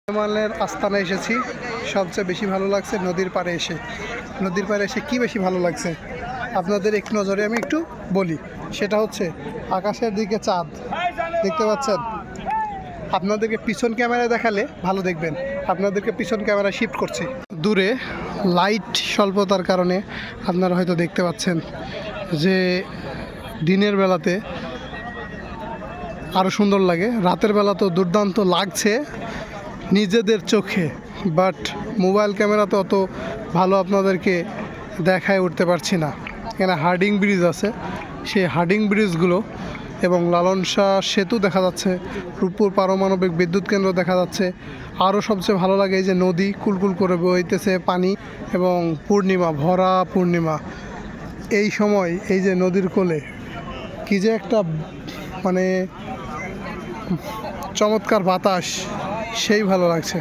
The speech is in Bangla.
সুলেমানের আস্তানায় এসেছি। সবচেয়ে বেশি ভালো লাগছে নদীর পাড়ে এসে। নদীর পাড়ে এসে কী বেশি ভালো লাগছে আপনাদের এক নজরে আমি একটু বলি। সেটা হচ্ছে আকাশের দিকে চাঁদ দেখতে পাচ্ছেন। আপনাদেরকে পিছন ক্যামেরায় দেখালে ভালো দেখবেন। আপনাদেরকে পিছন ক্যামেরা শিফট করছি। দূরে লাইট স্বল্পতার কারণে আপনারা হয়তো দেখতে পাচ্ছেন যে দিনের বেলাতে আরও সুন্দর লাগে, রাতের বেলা তো দুর্দান্ত লাগছে নিজেদের চোখে, বাট মোবাইল ক্যামেরাতে অত ভালো আপনাদেরকে দেখায় উঠতে পারছি না। এখানে হার্ডিং ব্রিজ আছে, সেই হার্ডিং ব্রিজগুলো এবং লালন শাহ সেতু দেখা যাচ্ছে, রূপপুর পারমাণবিক বিদ্যুৎ কেন্দ্র দেখা যাচ্ছে। আরও সবচেয়ে ভালো লাগে এই যে নদী কুলকুল করে বইতেছে পানি, এবং পূর্ণিমা, ভরা পূর্ণিমা। এই সময় এই যে নদীর কোলে কী যে একটা মানে চমৎকার বাতাস, সেই ভালো লাগছে।